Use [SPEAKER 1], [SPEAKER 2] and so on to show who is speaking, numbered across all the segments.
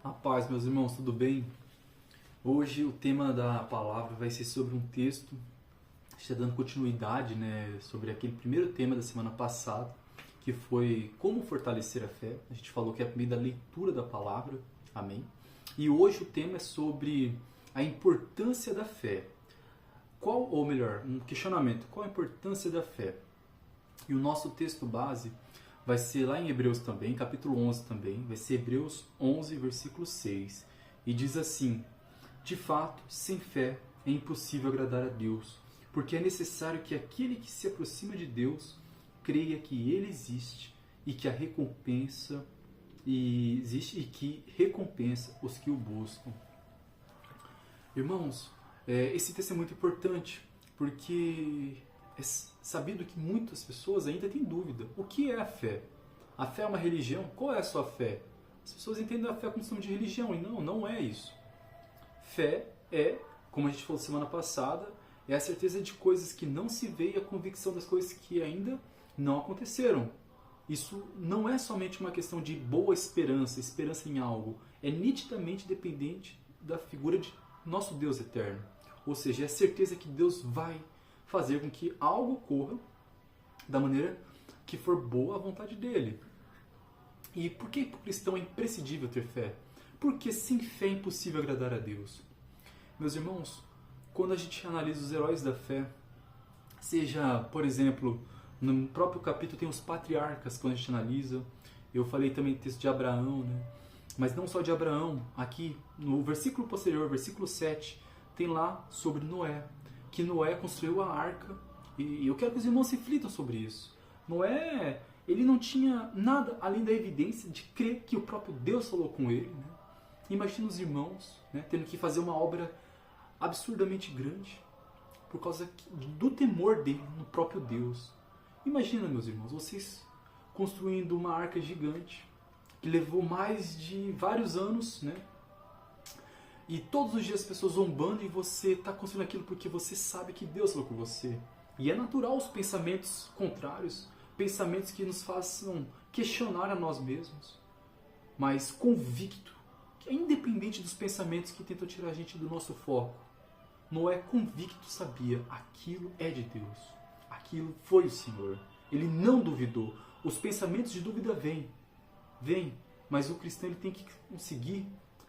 [SPEAKER 1] A paz, meus irmãos, tudo bem? Hoje o tema da palavra vai ser sobre um texto, está dando continuidade, sobre aquele primeiro tema da semana passada, que foi como fortalecer a fé. A gente falou que é por meio da leitura da palavra, amém? E hoje o tema é sobre a importância da fé. Ou melhor, um questionamento, qual a importância da fé? E o nosso texto base vai ser lá em Hebreus também, capítulo 11 também, vai ser Hebreus 11, versículo 6. E diz assim: de fato, sem fé é impossível agradar a Deus, porque é necessário que aquele que se aproxima de Deus creia que Ele existe e que que recompensa os que o buscam. Irmãos, esse texto é muito importante, porque é sabido que muitas pessoas ainda têm dúvida. O que é a fé? A fé é uma religião? Qual é a sua fé? As pessoas entendem a fé como questão de religião, e não é isso. Fé é, como a gente falou semana passada, é a certeza de coisas que não se vê e a convicção das coisas que ainda não aconteceram. Isso não é somente uma questão de boa esperança, esperança em algo. É nitidamente dependente da figura de nosso Deus eterno. Ou seja, é a certeza que Deus vai fazer com que algo ocorra da maneira que for boa a vontade dele. E por que para o cristão é imprescindível ter fé? Porque sem fé é impossível agradar a Deus. Meus irmãos, quando a gente analisa os heróis da fé, seja, por exemplo, no próprio capítulo tem os patriarcas, quando a gente analisa, eu falei também do texto de Abraão, mas não só de Abraão, aqui no versículo posterior, versículo 7, tem lá sobre Noé, que Noé construiu a arca, e eu quero que os irmãos reflitam sobre isso. Noé, ele não tinha nada além da evidência de crer que o próprio Deus falou com ele. Imagina os irmãos tendo que fazer uma obra absurdamente grande por causa do temor dele no próprio Deus. Imagina, meus irmãos, vocês construindo uma arca gigante que levou mais de vários anos, e todos os dias as pessoas zombando e você está construindo aquilo porque você sabe que Deus falou com você. E é natural os pensamentos contrários, pensamentos que nos façam questionar a nós mesmos, mas convicto, que é independente dos pensamentos que tentam tirar a gente do nosso foco. Noé convicto sabia, aquilo é de Deus, aquilo foi o Senhor. Ele não duvidou. Os pensamentos de dúvida vêm, mas o cristão ele tem que conseguir,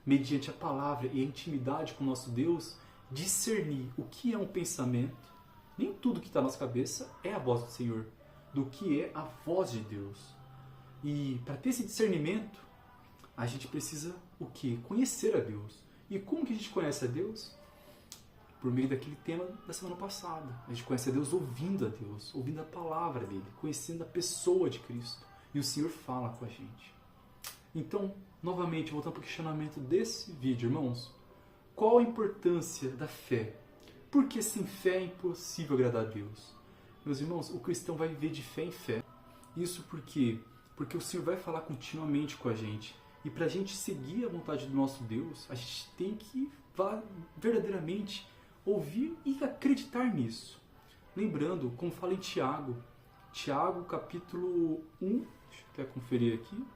[SPEAKER 1] mediante a palavra e a intimidade com o nosso Deus, discernir o que é um pensamento. Nem tudo que está na nossa cabeça é a voz do Senhor, do que é a voz de Deus. E para ter esse discernimento, a gente precisa o quê? Conhecer a Deus. E como que a gente conhece a Deus? Por meio daquele tema da semana passada. A gente conhece a Deus ouvindo a Deus, ouvindo a palavra dele, conhecendo a pessoa de Cristo. E o Senhor fala com a gente. Então, novamente, voltando para o questionamento desse vídeo, irmãos. Qual a importância da fé? Porque sem fé é impossível agradar a Deus. Meus irmãos, o cristão vai viver de fé em fé. Isso por quê? Porque o Senhor vai falar continuamente com a gente. E para a gente seguir a vontade do nosso Deus, a gente tem que verdadeiramente ouvir e acreditar nisso. Lembrando, como fala em Tiago, capítulo 1, deixa eu até conferir aqui,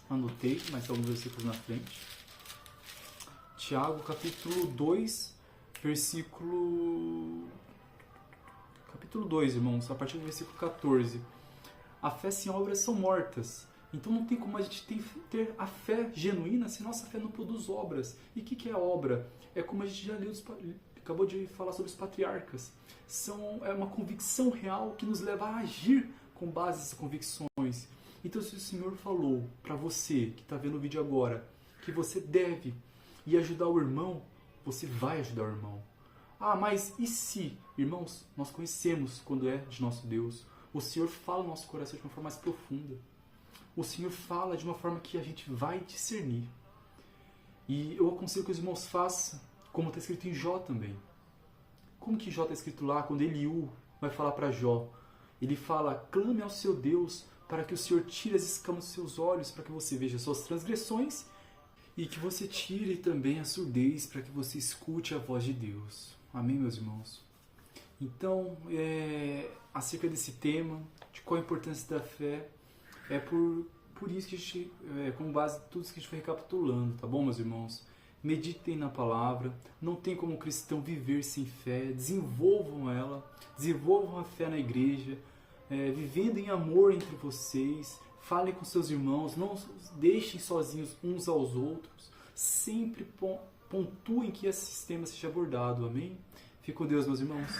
[SPEAKER 1] anotei, mas alguns versículos na frente. Tiago, capítulo 2, capítulo 2, irmãos, a partir do versículo 14. A fé sem obras são mortas. Então não tem como a gente ter a fé genuína se nossa fé não produz obras. E o que é a obra? É como a gente já acabou de falar sobre os patriarcas. É uma convicção real que nos leva a agir com base nessas convicções. Então se o Senhor falou para você que está vendo o vídeo agora que você deve ir ajudar o irmão, você vai ajudar o irmão. Ah, mas e se? Irmãos, nós conhecemos quando é de nosso Deus. O Senhor fala no nosso coração de uma forma mais profunda. O Senhor fala de uma forma que a gente vai discernir. E eu aconselho que os irmãos façam, como está escrito em Jó também. Como que Jó está escrito lá, quando Eliú vai falar para Jó? Ele fala, clame ao seu Deus para que o Senhor tire as escamas dos seus olhos, para que você veja as suas transgressões e que você tire também a surdez, para que você escute a voz de Deus. Amém, meus irmãos? Então, acerca desse tema, de qual a importância da fé, por isso que a gente, com base em tudo isso que a gente foi recapitulando, tá bom, meus irmãos? Meditem na palavra, não tem como cristão viver sem fé, desenvolvam ela, desenvolvam a fé na igreja, vivendo em amor entre vocês, falem com seus irmãos, não deixem sozinhos uns aos outros, sempre pontuem que esse sistema seja abordado, amém? Fique com Deus, meus irmãos.